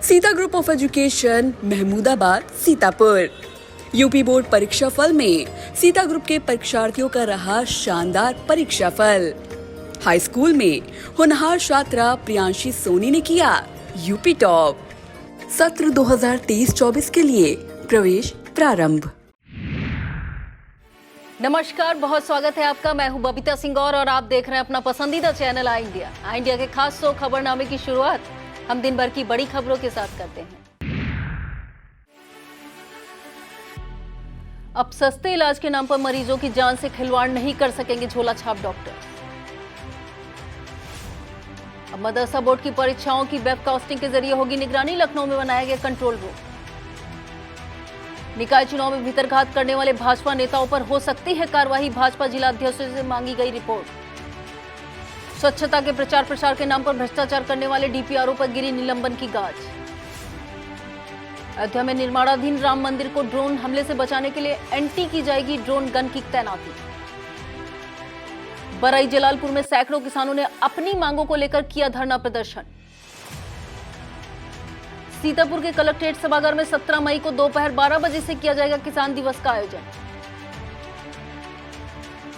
Sita group of education, Mahmudabad, Sitapur. UP board परीक्षा फल में सीता ग्रुप के परीक्षार्थियों का रहा शानदार परीक्षा फल। हाई स्कूल में होनहार छात्रा प्रियांशी सोनी ने किया यूपी टॉप। सत्र 2023-24 के लिए प्रवेश प्रारंभ। नमस्कार, बहुत स्वागत है आपका। मैं हूं बबीता सिंह और आप देख रहे हैं अपना पसंदीदा चैनल आई इंडिया। आई इंडिया के खास शो खबरनामे की शुरुआत हम दिन भर की बड़ी खबरों के साथ करते हैं। अब सस्ते इलाज के नाम पर मरीजों की जान से खिलवाड़ नहीं कर सकेंगे झोला छाप डॉक्टर। अब मदरसा बोर्ड की परीक्षाओं की वेबकास्टिंग के जरिए होगी निगरानी। लखनऊ में बनाया गया कंट्रोल रूम। निकाय चुनाव में भीतरघात करने वाले भाजपा नेताओं पर हो सकती है कार्रवाई। भाजपा जिला अध्यक्षों से मांगी गई रिपोर्ट। स्वच्छता के प्रचार प्रसार के नाम पर भ्रष्टाचार करने वाले डीपीआरओ पर गिरी निलंबन की गाज। अयोध्या में निर्माणाधीन राम मंदिर को ड्रोन हमले से बचाने के लिए एंटी की जाएगी ड्रोन गन की तैनाती। बरई जलालपुर में सैकड़ों किसानों ने अपनी मांगों को लेकर किया धरना प्रदर्शन। सीतापुर के कलेक्ट्रेट सभागार में 17 मई को दोपहर 12 बजे से किया जाएगा किसान दिवस का आयोजन।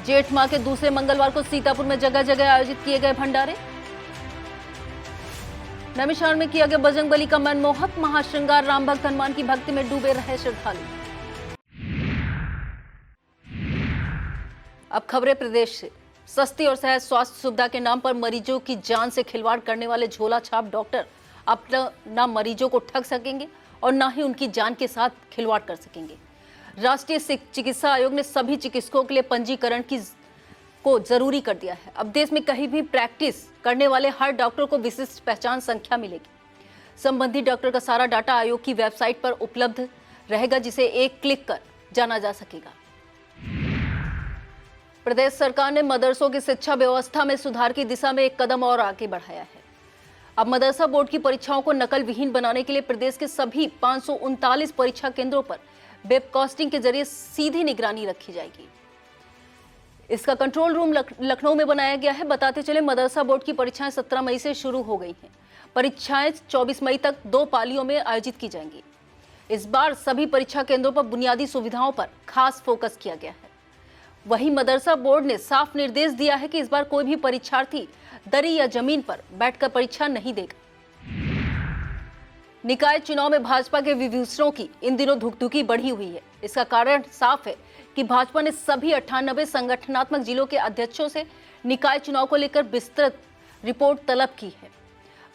जेठ माह के दूसरे मंगलवार को सीतापुर में जगह जगह आयोजित किए गए भंडारे। नैमिषारण्य में किया गया बजरंगबली का मनमोहक महाश्रृंगार। राम भक्त हनुमान की भक्ति में डूबे रहे श्रद्धालु। अब खबरें प्रदेश से। सस्ती और सहज स्वास्थ्य सुविधा के नाम पर मरीजों की जान से खिलवाड़ करने वाले झोला छाप डॉक्टर अब न मरीजों को ठग सकेंगे और न ही उनकी जान के साथ खिलवाड़ कर सकेंगे। राष्ट्रीय चिकित्सा आयोग ने सभी चिकित्सकों के लिए पंजीकरण को जरूरी कर दिया है। अब देश में कहीं भी प्रैक्टिस करने वाले हर डॉक्टर को विशिष्ट पहचान संख्या मिलेगी। संबंधित डॉक्टर का सारा डाटा आयोग की वेबसाइट पर उपलब्ध रहेगा, जिसे एक क्लिक कर जाना जा सकेगा। प्रदेश सरकार ने मदरसों की शिक्षा व्यवस्था में सुधार की दिशा में एक कदम और आगे बढ़ाया है। अब मदरसा बोर्ड की परीक्षाओं को नकल विहीन बनाने के लिए प्रदेश के सभी 539 परीक्षा केंद्रों पर वेबकास्टिंग के जरिए सीधी निगरानी रखी जाएगी। इसका कंट्रोल रूम लखनऊ में बनाया गया है। बताते चले, मदरसा बोर्ड की परीक्षाएं 17 मई से शुरू हो गई हैं। परीक्षाएं 24 मई तक 2 पालियों में आयोजित की जाएंगी। इस बार सभी परीक्षा केंद्रों पर बुनियादी सुविधाओं पर खास फोकस किया गया है। वहीं मदरसा बोर्ड ने साफ निर्देश दिया है कि इस बार कोई भी परीक्षार्थी दरी या जमीन पर बैठकर परीक्षा नहीं देगा। निकाय चुनाव में भाजपा के विभूषणों की इन दिनों धुकधुकी बढ़ी हुई है। इसका कारण साफ है कि भाजपा ने सभी 98 संगठनात्मक जिलों के अध्यक्षों से निकाय चुनाव को लेकर विस्तृत रिपोर्ट तलब की है।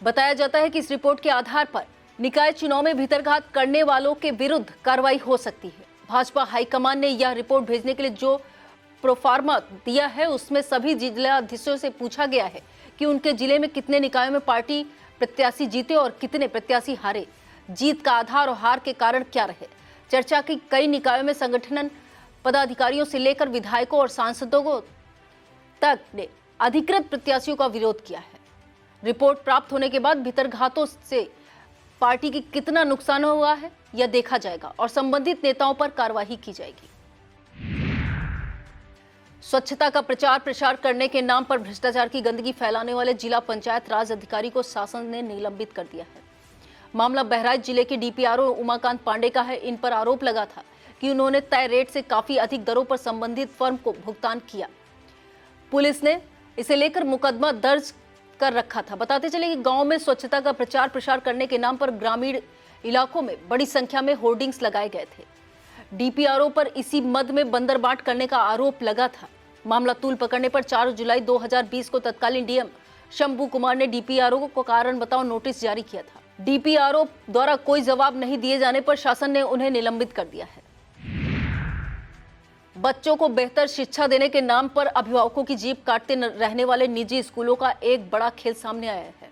बताया जाता है कि इस रिपोर्ट के आधार पर निकाय चुनाव में भीतरघात करने वालों के विरुद्ध कार्रवाई हो सकती है। भाजपा हाईकमान ने यह रिपोर्ट भेजने के लिए जो प्रोफार्मा दिया है, उसमें सभी जिला अध्यक्षों से पूछा गया है कि उनके जिले में कितने निकायों में पार्टी प्रत्याशी जीते और कितने प्रत्याशी हारे। जीत का आधार और हार के कारण क्या रहे। चर्चा की कई निकायों में संगठन पदाधिकारियों से लेकर विधायकों और सांसदों को तक ने अधिकृत प्रत्याशियों का विरोध किया है। रिपोर्ट प्राप्त होने के बाद भीतरघातों से पार्टी की कितना नुकसान हुआ है यह देखा जाएगा और संबंधित नेताओं पर कार्रवाई की जाएगी। स्वच्छता का प्रचार प्रसार करने के नाम पर भ्रष्टाचार की गंदगी फैलाने वाले जिला पंचायत राज अधिकारी को शासन ने निलंबित कर दिया है। मामला बहराइच जिले के डीपीआरओ उमाकांत पांडे का है। इन पर आरोप लगा था कि उन्होंने तय रेट से काफी अधिक दरों पर संबंधित फर्म को भुगतान किया। पुलिस ने इसे लेकर मुकदमा दर्ज कर रखा था। बताते चले कि गांव में स्वच्छता का प्रचार प्रसार करने के नाम पर ग्रामीण इलाकों में बड़ी संख्या में होर्डिंग्स लगाए गए थे। डीपीआरओ पर इसी मद में बंदरबाट करने का आरोप लगा था। मामला तूल पकड़ने पर 4 जुलाई 2020 को तत्कालीन डीएम शंभू कुमार ने डीपीआरओ को कारण बताओ नोटिस जारी किया था। डीपीआरओ द्वारा कोई जवाब नहीं दिए जाने पर शासन ने उन्हें निलंबित कर दिया है। बच्चों को बेहतर शिक्षा देने के नाम पर अभिभावकों की जीभ काटते रहने वाले निजी स्कूलों का एक बड़ा खेल सामने आया है।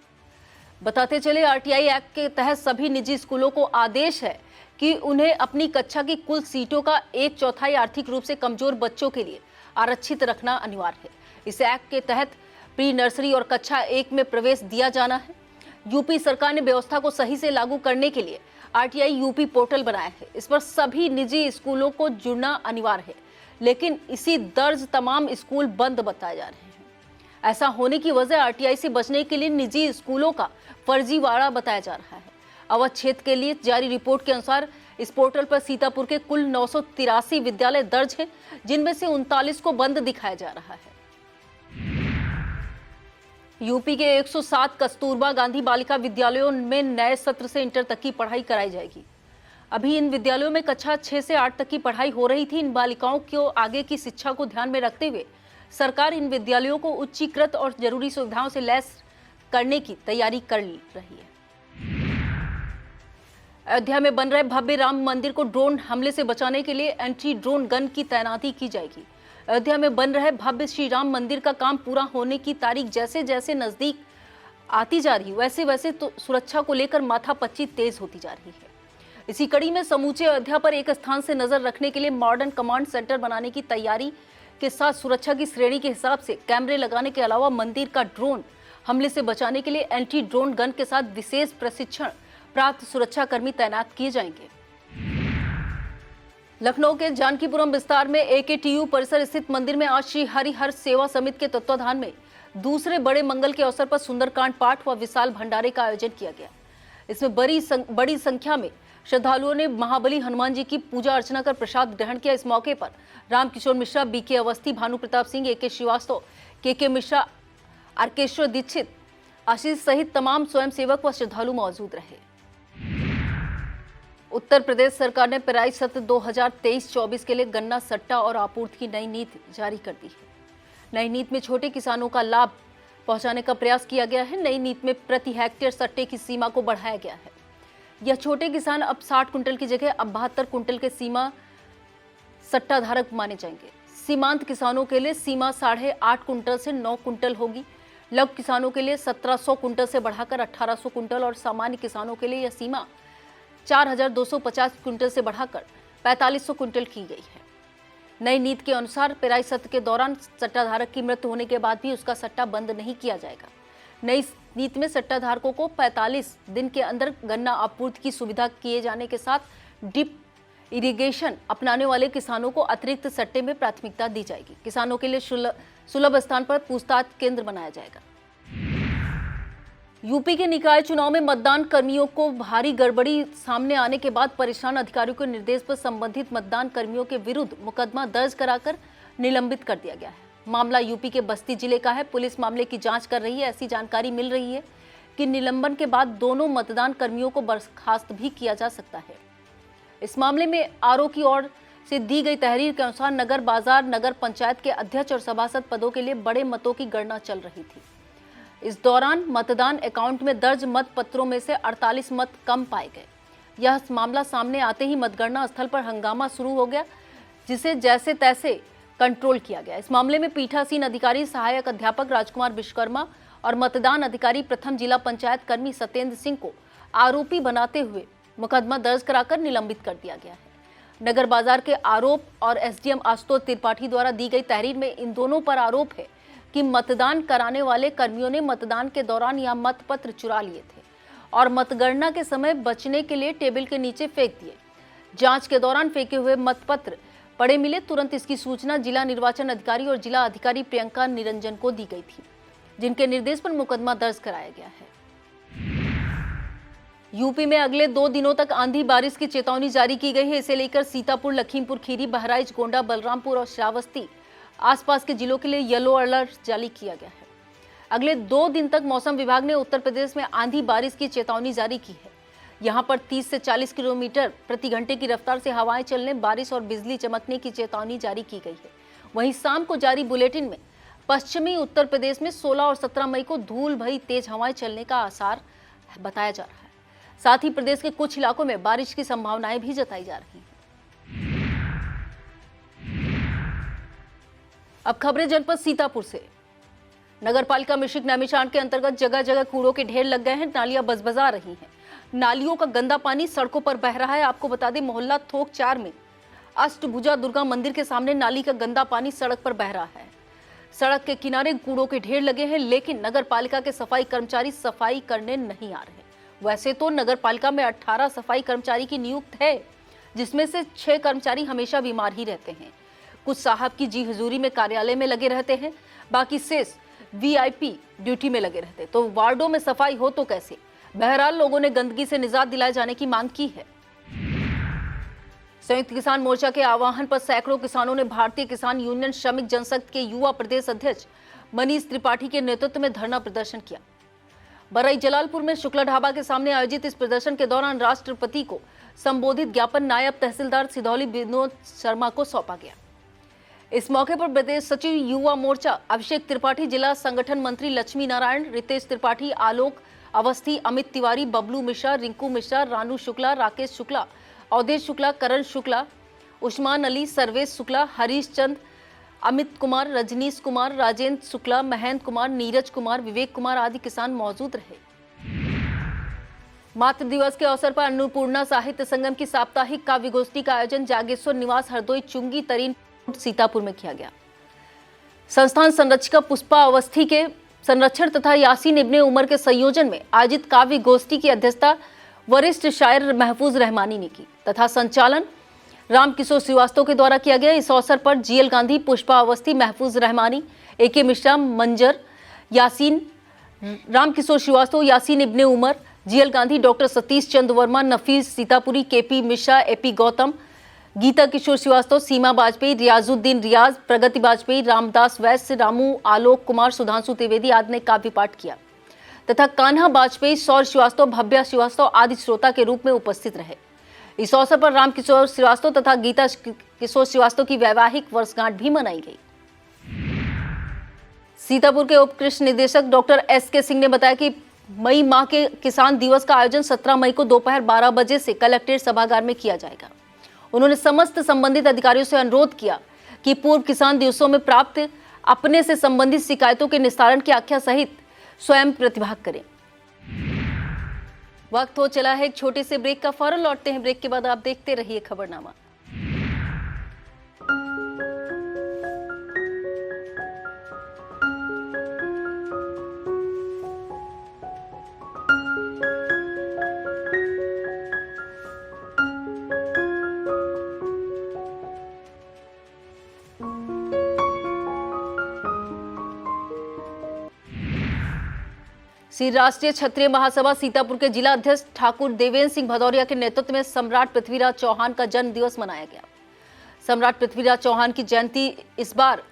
बताते चले, आरटीआई एक्ट के तहत सभी निजी स्कूलों को आदेश है कि उन्हें अपनी कक्षा की कुल सीटों का 1/4 आर्थिक रूप से कमजोर बच्चों के लिए आरक्षित रखना अनिवार्य है। इस एक्ट के तहत प्री नर्सरी और कक्षा 1 में प्रवेश दिया जाना है। यूपी सरकार ने व्यवस्था को सही से लागू करने के लिए आरटीआई यूपी पोर्टल बनाया है। इस पर सभी निजी स्कूलों को जुड़ना अनिवार्य है, लेकिन इसी दर्ज तमाम स्कूल बंद बताए जा रहे हैं। ऐसा होने की वजह आरटीआई से बचने के लिए निजी स्कूलों का फर्जीवाड़ा बताया जा रहा है। अवध क्षेत्र के लिए जारी रिपोर्ट के अनुसार इस पोर्टल पर सीतापुर के कुल 983 विद्यालय दर्ज हैं, जिनमें से 39 को बंद दिखाया जा रहा है। यूपी के 107 कस्तूरबा गांधी बालिका विद्यालयों में नए सत्र से इंटर तक की पढ़ाई कराई जाएगी। अभी इन विद्यालयों में कक्षा 6 से 8 तक की पढ़ाई हो रही थी। इन बालिकाओं को आगे की शिक्षा को ध्यान में रखते हुए सरकार इन विद्यालयों को उच्चीकृत और जरूरी सुविधाओं से लैस करने की तैयारी कर रही है। अयोध्या में बन रहे भव्य राम मंदिर को ड्रोन हमले से बचाने के लिए एंटी ड्रोन गन की तैनाती की जाएगी। अयोध्या में बन रहे भव्य श्री राम मंदिर का काम पूरा होने की तारीख जैसे जैसे नजदीक आती जा रही वैसे वैसे तो सुरक्षा को लेकर माथापच्ची तेज होती जा रही है। इसी कड़ी में समूचे अयोध्या पर एक स्थान से नजर रखने के लिए मॉडर्न कमांड सेंटर बनाने की तैयारी के साथ सुरक्षा की श्रेणी के हिसाब से कैमरे लगाने के अलावा मंदिर का ड्रोन हमले से बचाने के लिए एंटी ड्रोन गन के साथ विशेष प्रशिक्षण प्राप्त सुरक्षाकर्मी तैनात किए जाएंगे। लखनऊ के जानकीपुरम विस्तार में एकेटीयू परिसर स्थित मंदिर में आज श्री हरिहर सेवा समिति के तत्वाधान में दूसरे बड़े मंगल के अवसर पर सुंदरकांड पाठ व विशाल भंडारे का आयोजन किया गया। इसमें बड़ी संख्या में श्रद्धालुओं ने महाबली हनुमान जी की पूजा अर्चना कर प्रसाद ग्रहण किया। इस मौके पर रामकिशोर मिश्रा, बीके अवस्थी, भानु प्रताप सिंह, एके श्रीवास्तव, के मिश्रा, अर्केश्वर दीक्षित, आशीष सहित तमाम स्वयंसेवक व श्रद्धालु मौजूद रहे। उत्तर प्रदेश सरकार ने पेराई सत्र 2023-24 के लिए गन्ना सट्टा और आपूर्ति की नई नीति जारी कर दी है। नई नीति में छोटे किसानों का लाभ पहुंचाने का प्रयास किया गया है। नई नीति में प्रति हेक्टेयर सट्टे की सीमा को बढ़ाया गया है। यह छोटे किसान अब 60 कुंटल की जगह अब 72 कुंटल के सीमा सट्टा धारक माने जाएंगे। सीमांत किसानों के लिए सीमा 8.5 कुंटल से 9 कुंटल होगी। लघु किसानों के लिए 1700 कुंटल से बढ़ाकर 1800 कुंटल और सामान्य किसानों के लिए यह सीमा 4250 कुंटल से बढ़ाकर 4500 कुंटल की गई है। नई नीति के अनुसार पेराई सत्र के दौरान सट्टाधारक की मृत्यु होने के बाद भी उसका सट्टा बंद नहीं किया जाएगा। नई नीति में सट्टा धारकों को 45 दिन के अंदर गन्ना आपूर्ति की सुविधा किए जाने के साथ ड्रिप इरिगेशन अपनाने वाले किसानों को अतिरिक्त सट्टे में प्राथमिकता दी जाएगी। किसानों के लिए सुलभ स्थान पर पूछताछ केंद्र बनाया जाएगा। यूपी के निकाय चुनाव में मतदान कर्मियों को भारी गड़बड़ी सामने आने के बाद परेशान अधिकारियों के निर्देश पर संबंधित मतदान कर्मियों के विरुद्ध मुकदमा दर्ज कराकर निलंबित कर दिया गया है। मामला यूपी के बस्ती जिले का है। पुलिस मामले की जांच कर रही है। ऐसी जानकारी मिल रही है कि निलंबन के बाद दोनों मतदान कर्मियों को बर्खास्त भी किया जा सकता है। इस मामले में आरओ की ओर से दी गई तहरीर के अनुसार नगर बाजार नगर पंचायत के अध्यक्ष और सभासद पदों के लिए बड़े मतों की गणना चल रही थी। इस दौरान मतदान अकाउंट में दर्ज मत पत्रों में से 48 मत कम पाए गए। यह मामला सामने आते ही मतगणना स्थल पर हंगामा शुरू हो गया, जिसे जैसे तैसे कंट्रोल किया गया। इस मामले में पीठासीन अधिकारी सहायक अध्यापक राजकुमार विश्वकर्मा और मतदान अधिकारी प्रथम जिला पंचायत कर्मी सत्येंद्र सिंह को आरोपी बनाते हुए मुकदमा दर्ज कराकर निलंबित कर दिया गया है। नगर बाजार के आरोप और एसडीएम आशुतोष त्रिपाठी द्वारा दी गई तहरीर में इन दोनों पर आरोप है कि मतदान कराने वाले कर्मियों ने मतदान के दौरान यह मतपत्र चुरा लिए थे और मतगणना के समय बचने के लिए टेबल के नीचे फेंक दिए। जांच के दौरान फेंके हुए मतपत्र पड़े मिले। तुरंत इसकी सूचना जिला निर्वाचन अधिकारी और जिला अधिकारी प्रियंका निरंजन को दी गई थी, जिनके निर्देश पर मुकदमा दर्ज कराया गया है। यूपी में अगले 2 दिनों तक आंधी बारिश की चेतावनी जारी की गई है। इसे लेकर सीतापुर, लखीमपुर खीरी, बहराइच, गोंडा, बलरामपुर और श्रावस्ती आसपास के जिलों के लिए येलो अलर्ट जारी किया गया है। अगले 2 दिन तक मौसम विभाग ने उत्तर प्रदेश में आंधी बारिश की चेतावनी जारी की है। यहां पर 30 से 40 किलोमीटर प्रति घंटे की रफ्तार से हवाएं चलने, बारिश और बिजली चमकने की चेतावनी जारी की गई है। वहीं शाम को जारी बुलेटिन में पश्चिमी उत्तर प्रदेश में 16 और 17 मई को धूल भरी तेज हवाएं चलने का आसार बताया जा रहा है। साथ ही प्रदेश के कुछ इलाकों में बारिश की संभावनाएं भी जताई जा रही हैं। अब खबरें जनपद सीतापुर से। नगरपालिका मिश्रिक नैमिषारण्य के अंतर्गत जगह जगह कूड़ों के ढेर लग गए हैं। नालियां बजबजा रही हैं। नालियों का गंदा पानी सड़कों पर बह रहा है। आपको बता दें, मोहल्ला थोक 4 में अष्टभुजा दुर्गा मंदिर के सामने नाली का गंदा पानी सड़क पर बह रहा है। सड़क के किनारे कूड़ों के ढेर लगे हैं, लेकिन नगरपालिका के सफाई कर्मचारी सफाई करने नहीं आ रहे। वैसे तो नगरपालिका में 18 सफाई कर्मचारी की नियुक्त है, जिसमें से 6 कर्मचारी हमेशा बीमार ही रहते हैं। कुछ साहब की जी हुजूरी में कार्यालय में लगे रहते हैं, बाकी शेष वीआईपी ड्यूटी में लगे रहते। तो वार्डों में सफाई हो तो कैसे? बहरहाल लोगों ने गंदगी से निजात दिलाए जाने की मांग की है। संयुक्त किसान मोर्चा के आह्वान पर सैकड़ों किसानों ने भारतीय किसान यूनियन श्रमिक जनसंघ के युवा प्रदेश अध्यक्ष मनीष त्रिपाठी के नेतृत्व में धरना प्रदर्शन किया। बरई जलालपुर में शुक्ला ढाबा के सामने आयोजित इस प्रदर्शन के दौरान राष्ट्रपति को संबोधित ज्ञापन नायब तहसीलदार सिधौली विनोद शर्मा को सौंपा गया। इस मौके पर प्रदेश सचिव युवा मोर्चा अभिषेक त्रिपाठी, जिला संगठन मंत्री लक्ष्मी नारायण, रितेश त्रिपाठी, आलोक अवस्थी, अमित तिवारी, बबलू मिश्रा, रिंकू मिश्रा, रानू शुक्ला, राकेश शुक्ला, अवधेश शुक्ला, करण शुक्ला, उस्मान अली, सर्वेश शुक्ला, हरीश चंद, अमित कुमार, रजनीश कुमार, राजेंद्र शुक्ला, महेंद्र कुमार, नीरज कुमार, विवेक कुमार आदि किसान मौजूद रहे। मातृ दिवस के अवसर पर अन्नपूर्णा साहित्य संगम की साप्ताहिक काव्य गोष्ठी का आयोजन जागेश्वर निवास हरदोई चुंगी तरीन सीतापुर में किया गया। संस्थान संरक्षिका पुष्पा अवस्थी के संरक्षण तथा यासीन इब्ने उमर के संयोजन में आयोजित काव्य गोष्ठी की अध्यक्षता वरिष्ठ शायर महफूज रहमानी ने की तथा संचालन रामकिशोर श्रीवास्तव के द्वारा किया गया। इस अवसर पर जीएल गांधी, पुष्पा अवस्थी, महफूज रहमानी, एके मिश्रा, मंजर, यासीन, रामकिशोर श्रीवास्तव, यासीन इब्ने उमर, जीएल गांधी, डॉक्टर सतीश चंद्र वर्मा, नफीस सीतापुरी, केपी मिश्रा, एपी गौतम, गीता किशोर श्रीवास्तव, सीमा वाजपेयी, रियाजुद्दीन रियाज, प्रगति वाजपेयी, रामदास वैश्य, रामू, आलोक कुमार, सुधांशु त्रिवेदी आदि ने काव्य पाठ किया तथा कान्हा वाजपेयी, सौर श्रीवास्तव, भव्या श्रीवास्तव आदि श्रोता के रूप में उपस्थित रहे। इस अवसर पर रामकिशोर श्रीवास्तव तथा गीता किशोर श्रीवास्तव की वैवाहिक वर्षगांठ भी मनाई गई। सीतापुर के उप कृषि निदेशक डॉक्टर एसके सिंह ने बताया कि मई माह के किसान दिवस का आयोजन 17 मई को दोपहर 12 बजे से कलेक्ट्रेट सभागार में किया जाएगा। उन्होंने समस्त संबंधित अधिकारियों से अनुरोध किया कि पूर्व किसान दिवसों में प्राप्त अपने से संबंधित शिकायतों के निस्तारण की आख्या सहित स्वयं प्रतिभाग करें। वक्त हो चला है एक छोटे से ब्रेक का, फौरन लौटते हैं। ब्रेक के बाद आप देखते रहिए खबरनामा। श्री राष्ट्रीय क्षत्रिय महासभा सीतापुर के जिला अध्यक्ष ठाकुर देवेंद्र सिंह भदौरिया के नेतृत्व में सम्राट पृथ्वीराज चौहान का जन्म दिवस मनाया गया। सम्राट पृथ्वीराज चौहान की जयंती इस बार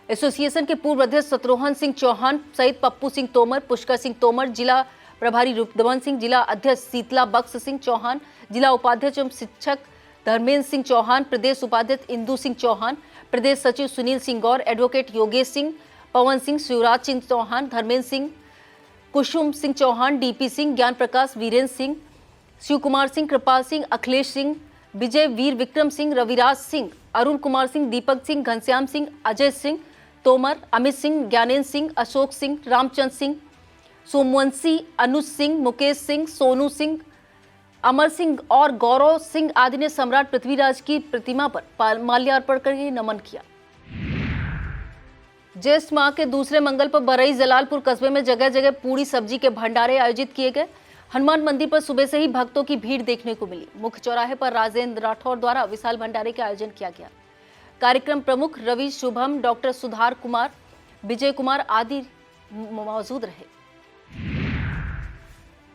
एसोसिएशन के पूर्व अध्यक्ष शत्रुघ्न सिंह चौहान सहित पप्पू सिंह तोमर, पुष्कर सिंह तोमर, जिला प्रभारी रूपदमन सिंह, जिला अध्यक्ष शीतला बख्श सिंह चौहान, जिला उपाध्यक्ष एवं शिक्षक धर्मेंद्र सिंह चौहान, प्रदेश उपाध्यक्ष इंदू सिंह चौहान, प्रदेश सचिव सुनील सिंह गौर, एडवोकेट योगेश सिंह, पवन सिंह, शिवराज सिंह चौहान, धर्मेंद्र सिंह, कुसुम सिंह चौहान, डीपी सिंह, ज्ञान प्रकाश, वीरेंद्र सिंह, शिव कुमार सिंह, कृपाल सिंह, अखिलेश सिंह, विजय वीर विक्रम सिंह, रविराज सिंह, अरुण कुमार सिंह, दीपक सिंह, घनश्याम सिंह, अजय सिंह तोमर, अमित सिंह, ज्ञानेन्द्र सिंह, अशोक सिंह, रामचंद्र सिंह, सोमवंशी, अनुज सिंह, मुकेश सिंह, सोनू सिंह, अमर सिंह और गौरव सिंह आदि ने सम्राट पृथ्वीराज की प्रतिमा पर माल्यार्पण करके नमन किया। ज्येष्ठ माह के दूसरे मंगल पर बरई जलालपुर कस्बे में जगह जगह पूरी सब्जी के भंडारे आयोजित किए गए। हनुमान मंदिर पर सुबह से ही भक्तों की भीड़ देखने को मिली। मुख्य चौराहे पर राजेंद्र राठौर द्वारा विशाल भंडारे का आयोजन किया गया। कार्यक्रम प्रमुख रवि शुभम, डॉक्टर सुधार कुमार, विजय कुमार आदि मौजूद रहे।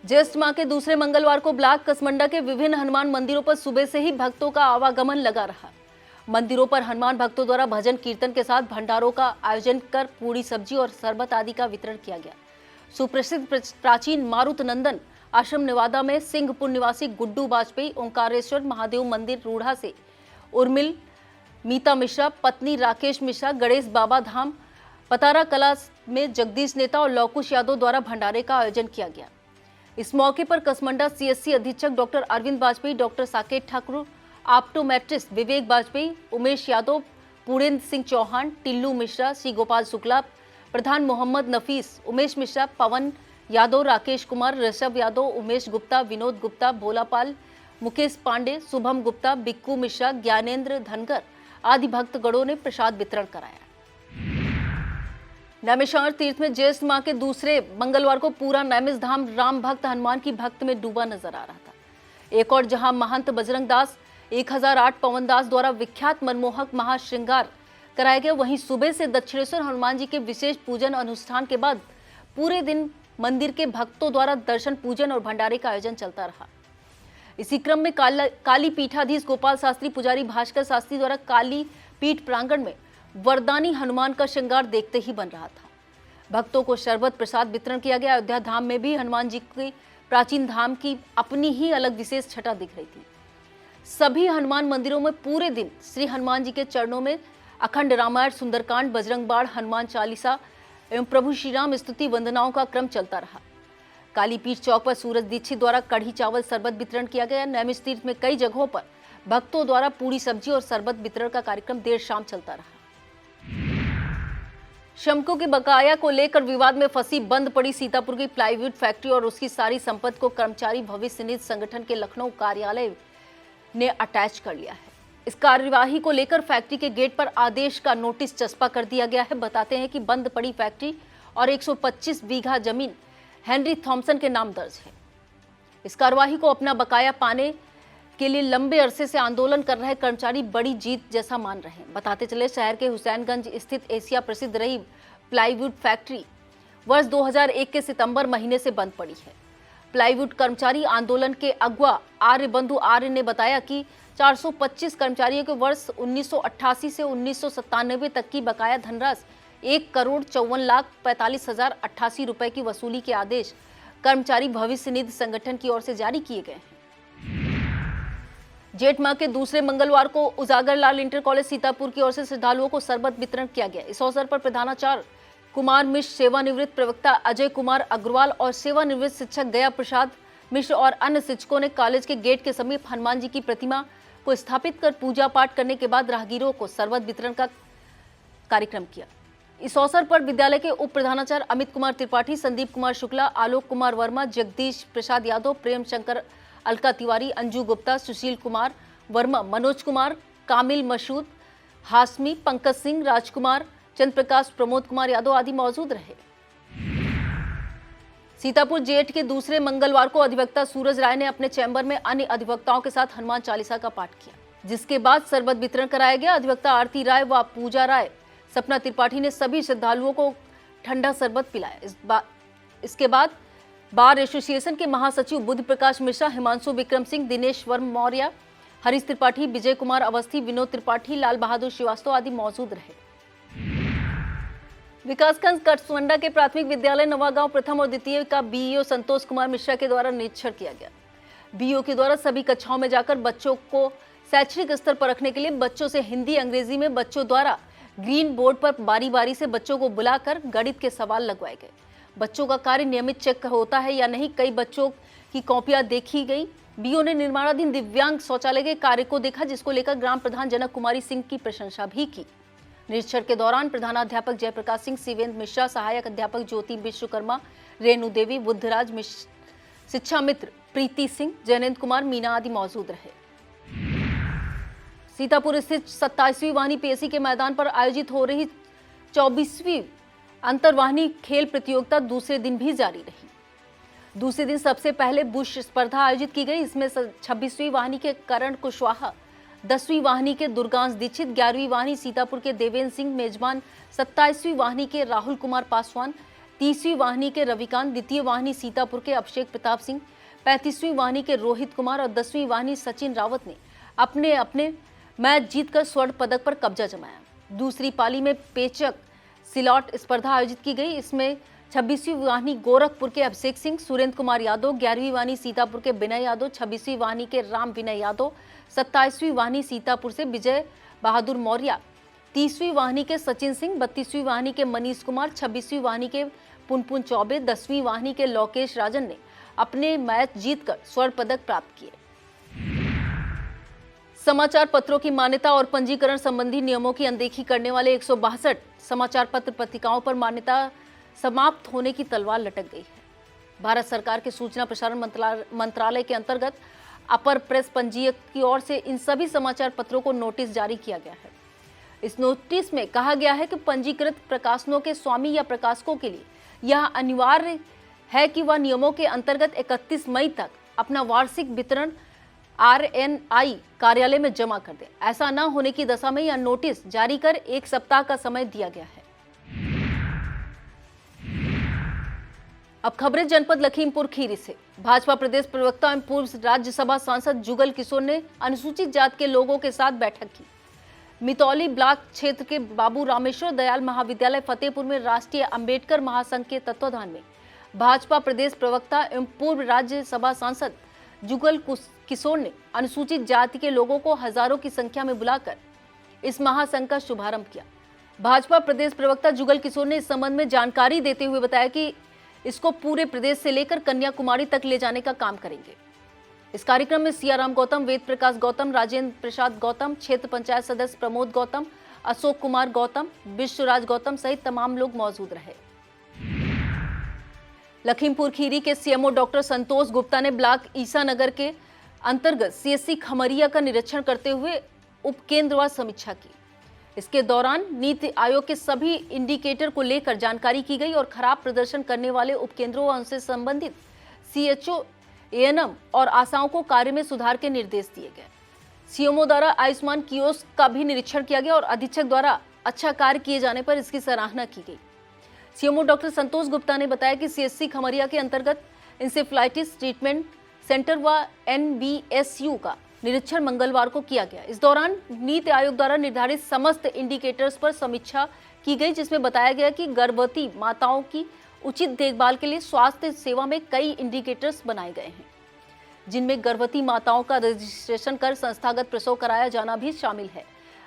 ज्येष्ठ माह के दूसरे मंगलवार को ब्लॉक कसमंडा के विभिन्न हनुमान मंदिरों पर सुबह से ही भक्तों का आवागमन लगा रहा। मंदिरों पर हनुमान भक्तों द्वारा भजन कीर्तन के साथ भंडारों का आयोजन कर पूरी सब्जी और शरबत आदि का वितरण किया गया। सुप्रसिद्ध प्राचीन मारुत नंदन आश्रम नेवादा में सिंहपुर निवासी गुड्डू वाजपेयी, ओंकारेश्वर महादेव मंदिर रूढ़ा से उर्मिल मीता मिश्रा, पत्नी राकेश मिश्रा, गणेश बाबा धाम पतारा कला में जगदीश नेता और लौकुश यादव द्वारा भंडारे का आयोजन किया गया। इस मौके पर कसमंडा सीएससी अधीक्षक doctor Arvind Vajpayee, doctor Saket Thakur, optometrist Vivek Vajpayee, Umesh Yadav, Purendra Singh Chauhan, Tillu Mishra, Shri Gopal Shukla, प्रधान मोहम्मद नफीस, उमेश मिश्रा, पवन यादव, राकेश कुमार, ऋषभ यादव, उमेश गुप्ता, विनोद गुप्ता, भोलापाल, मुकेश पांडे, शुभम गुप्ता, बिक्कू मिश्रा, ज्ञानेंद्र धनगर आदि भक्तगणों ने प्रसाद वितरण कराया। नैमिषारण्य तीर्थ में ज्येष्ठ माह के दूसरे मंगलवार को पूरा नैमिष धाम राम भक्त हनुमान की भक्त में डूबा नजर आ रहा था। एक और जहां महंत बजरंग दास 1008 पवन दास द्वारा विख्यात मनमोहक महाश्रृंगार कराया गया, वहीं सुबह से दक्षिणेश्वर हनुमान जी के विशेष पूजन अनुष्ठान के बाद पूरे दिन मंदिर के भक्तों द्वारा दर्शन पूजन और भंडारे का आयोजन चलता रहा। इसी क्रम में काली पीठाधीश गोपाल शास्त्री पुजारी भास्कर शास्त्री द्वारा काली पीठ प्रांगण में वरदानी हनुमान का श्रृंगार देखते ही बन रहा था। भक्तों को शरबत प्रसाद वितरण किया गया। अयोध्या धाम में भी हनुमान जी की प्राचीन धाम की अपनी ही अलग विशेष छटा दिख रही थी। सभी हनुमान मंदिरों में पूरे दिन श्री हनुमान जी के चरणों में अखंड रामायण, सुंदरकांड, बजरंग बाण, हनुमान चालीसा एवं प्रभु श्री राम स्तुति वंदनाओं का क्रम चलता रहा। कालीपीठ चौक पर सूरज दीक्षित द्वारा कढ़ी चावल शरबत वितरण किया गया। नैमिष तीर्थ में कई जगहों पर भक्तों द्वारा पूरी सब्जी और शरबत वितरण का कार्यक्रम देर शाम चलता रहा। श्रमिकों के बकाया को लेकर विवाद में फंसी बंद पड़ी सीतापुर की प्लाईवुड फैक्ट्री और उसकी सारी संपत्ति को कर्मचारी भविष्य निधि संगठन के लखनऊ कार्यालय ने अटैच कर लिया है। इस कार्यवाही को लेकर फैक्ट्री के गेट पर आदेश का नोटिस चस्पा कर दिया गया है। बताते हैं कि बंद पड़ी फैक्ट्री और 125 बीघा जमीन हेनरी थॉमसन के नाम दर्ज है। इस कार्यवाही को अपना बकाया पाने के लिए लंबे अरसे से आंदोलन कर रहे कर्मचारी बड़ी जीत जैसा मान रहे हैं। बताते चले, शहर के हुसैनगंज स्थित एशिया प्रसिद्ध रही प्लाईवुड फैक्ट्री वर्ष 2001 के सितंबर महीने से बंद पड़ी है। प्लाईवुड कर्मचारी आंदोलन के अगुआ आर्य बंधु आर्य ने बताया कि 425 कर्मचारियों के वर्ष 1988 से 1997 तक की बकाया धनराशि 1,54,45,088 रुपए की वसूली के आदेश कर्मचारी भविष्य निधि संगठन की ओर से जारी किए गए हैं। जेठ माह के दूसरे मंगलवार को उजागर लाल इंटर कॉलेज सीतापुर की ओर से श्रद्धालुओं को शरबत वितरण किया गया। इस अवसर पर प्रधानाचार्य कुमार मिश्र, सेवानिवृत्त प्रवक्ता अजय कुमार अग्रवाल और सेवानिवृत्त शिक्षक गया प्रसाद मिश्र और अन्य शिक्षकों ने कॉलेज के गेट के समीप हनुमान जी की प्रतिमा को स्थापित कर पूजा पाठ करने के बाद राहगीरों को शरबत वितरण का कार्यक्रम किया। इस अवसर पर विद्यालय के उप प्रधानाचार्य अमित कुमार त्रिपाठी, संदीप कुमार शुक्ला, आलोक कुमार वर्मा, जगदीश प्रसाद यादव, प्रेम शंकर, अलका तिवारी, अंजू गुप्ता, सुशील कुमार वर्मा, मनोज कुमार, कामिल मसूद, हाशमी, पंकज सिंह, राजकुमार, चंद्र प्रकाश, प्रमोद कुमार यादव आदि मौजूद रहे। सीतापुर जेठ के दूसरे मंगलवार को अधिवक्ता सूरज राय ने अपने चैम्बर में अन्य अधिवक्ताओं के साथ हनुमान चालीसा का पाठ किया, जिसके बाद शरबत वितरण कराया गया। अधिवक्ता आरती राय व पूजा राय, सपना त्रिपाठी ने सभी श्रद्धालुओं को ठंडा शरबत पिलाया। इसके बाद बार एसोसिएशन के महासचिव बुद्ध प्रकाश मिश्रा, हिमांशु विक्रम सिंह, दिनेश वर्म मौर्य, हरीश त्रिपाठी, विजय कुमार अवस्थी, विनोद त्रिपाठी, लाल बहादुर श्रीवास्तव आदि मौजूद रहे। विकासखंड कटसवंडा के प्राथमिक विद्यालय नवागांव प्रथम और द्वितीय का बीईओ संतोष कुमार मिश्रा के द्वारा निरीक्षण किया गया। बीईओ के द्वारा सभी कक्षाओं में जाकर बच्चों को शैक्षणिक स्तर पर रखने के लिए बच्चों से हिंदी अंग्रेजी में बच्चों द्वारा ग्रीन बोर्ड पर बारी बारी से बच्चों को बुलाकर गणित के सवाल लगवाए गए। बच्चों का कार्य नियमित चेक होता है या नहीं, कई बच्चों की कॉपियां देखी गई। बीईओ ने निर्माणाधीन दिव्यांग शौचालय के कार्य को देखा, जिसको लेकर ग्राम प्रधान जनक कुमारी सिंह की प्रशंसा भी की। निरीक्षण के दौरान प्रधानाध्यापक जयप्रकाश सिंह, शिवेंद्र मिश्रा, सहायक अध्यापक ज्योति विश्वकर्मा, रेणु देवी, बुद्धराज मिश्र, शिक्षा मित्र प्रीति सिंह, जयनेन्द्र कुमार मीना आदि मौजूद रहे। सीतापुर स्थित 27वीं वाहिनी पीएससी के मैदान पर आयोजित हो रही 24वीं अंतरवाहिनी खेल प्रतियोगिता दूसरे दिन भी जारी रही। दूसरे दिन सबसे पहले बुश स्पर्धा आयोजित की गई। इसमें 26वीं वाहिनी के करण कुशवाहा, 10वीं वाहिनी के दुर्गांश दीक्षित, 11वीं वाहिनी सीतापुर के देवेंद्र सिंह मेजबान, 27वीं वाहिनी के राहुल कुमार पासवान, 30वीं वाहिनी के रविकांत, द्वितीय वाहिनी सीतापुर के अभिषेक प्रताप सिंह, 35वीं वाहिनी के रोहित कुमार और 10वीं वाहिनी सचिन रावत ने अपने अपने मैच जीतकर स्वर्ण पदक पर कब्जा जमाया। दूसरी पाली में पेचक सिलॉट स्पर्धा आयोजित की गई। इसमें 26वीं वाहिनी गोरखपुर के अभिषेक सिंह, सुरेंद्र कुमार यादव, 11वीं वाहिनी सीतापुर के विनय यादव, 26वीं वाहिनी के राम विनय यादव, 27वीं वाहिनी सीतापुर से विजय बहादुर मौर्य, 30वीं वाहिनी के सचिन सिंह, 32वीं वाहिनी के मनीष कुमार, 26वीं वाहिनी के पुनपुन चौबे, 10वीं वाहिनी के लोकेश राजन ने अपने मैच जीतकर स्वर्ण पदक प्राप्त किए। समाचार पत्रों की मान्यता और पंजीकरण संबंधी नियमों की अनदेखी करने वाले 162 समाचार पत्र पत्रिकाओं पर मान्यता समाप्त होने की तलवार लटक गई है। भारत सरकार के सूचना प्रसारण मंत्रालय के अंतर्गत अपर प्रेस पंजीयक की ओर से इन सभी समाचार पत्रों को नोटिस जारी किया गया है। इस नोटिस में कहा गया है कि पंजीकृत प्रकाशनों के स्वामी या प्रकाशकों के लिए यह अनिवार्य है कि वह नियमों के अंतर्गत 31 मई तक अपना वार्षिक वितरण RNI कार्यालय में जमा कर दें। ऐसा न होने की दशा में यह नोटिस जारी कर 1 सप्ताह का समय दिया गया है। अब खबरें जनपद लखीमपुर खीरी से। भाजपा प्रदेश प्रवक्ता एवं पूर्व राज्यसभा सांसद जुगल किशोर ने अनुसूचित जाति के लोगों के साथ बैठक की। मितौली ब्लॉक क्षेत्र के बाबू रामेश्वर दयाल महाविद्यालय फतेहपुर में राष्ट्रीय अंबेडकर महासंघ के तत्वाधान में भाजपा प्रदेश प्रवक्ता एवं पूर्व राज्यसभा सांसद जुगल किशोर ने अनुसूचित जाति के लोगों को हजारों की संख्या में बुलाकर इस महासंघ का शुभारंभ किया। भाजपा प्रदेश प्रवक्ता जुगल किशोर ने इस संबंध में जानकारी देते हुए बताया कि इसको पूरे प्रदेश से लेकर कन्याकुमारी तक ले जाने का काम करेंगे। इस कार्यक्रम में सियाराम गौतम, वेद प्रकाश गौतम, राजेंद्र प्रसाद गौतम, क्षेत्र पंचायत सदस्य प्रमोद गौतम, अशोक कुमार गौतम, विश्वराज गौतम सहित तमाम लोग मौजूद रहे। लखीमपुर खीरी के सीएमओ डॉक्टर संतोष गुप्ता ने ब्लॉक ईसानगर के अंतर्गत सीएससी खमरिया का निरीक्षण करते हुए उपकेंद्रवार समीक्षा की। इसके दौरान नीति आयोग के सभी इंडिकेटर को लेकर जानकारी की गई और खराब प्रदर्शन करने वाले उपकेंद्रों और उनसे संबंधित सीएचओ, एएनएम और आशाओं को कार्य में सुधार के निर्देश दिए गए। सीएमओ द्वारा आयुष्मान कियोस्क का भी निरीक्षण किया गया और अधीक्षक द्वारा अच्छा कार्य किए जाने पर इसकी सराहना की गई। सीएमओ डॉक्टर संतोष गुप्ता ने बताया कि सीएससी खमरिया के अंतर्गत इंसेफ्लाइटिस ट्रीटमेंट सेंटर व एनबीएसयू का निरीक्षण मंगलवार को किया गया। इस दौरान नीति आयोग द्वारा निर्धारित समस्त इंडिकेटर्स पर समीक्षा की गई, जिसमें बताया गया कि गर्भवती माताओं की उचित देखभाल के लिए स्वास्थ्य सेवा में कई इंडिकेटर्स बनाए गए हैं, जिनमें गर्भवती माताओं का रजिस्ट्रेशन कर संस्थागत प्रसव कराया जाना भी शामिल है।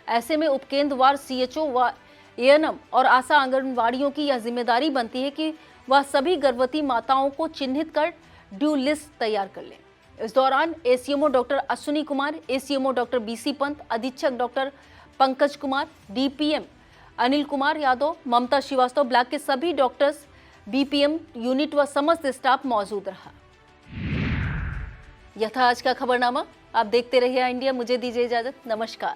ऐसे में उपकेंद्रवार सीएचओ व एएनएम और आशा आंगनवाड़ियों की यह जिम्मेदारी बनती है कि वह सभी गर्भवती माताओं को चिन्हित कर ड्यू लिस्ट तैयार कर लें। इस दौरान ACMO doctor Ashwini Kumar, ACMO doctor BC Pant, अधीक्षक डॉक्टर पंकज कुमार, डीपीएम अनिल कुमार यादव, ममता श्रीवास्तव, ब्लॉक के सभी डॉक्टर्स, बीपीएम यूनिट व समस्त स्टाफ मौजूद रहा। यह था आज का खबरनामा। आप देखते रहिए इंडिया। मुझे दीजिए इजाजत। नमस्कार।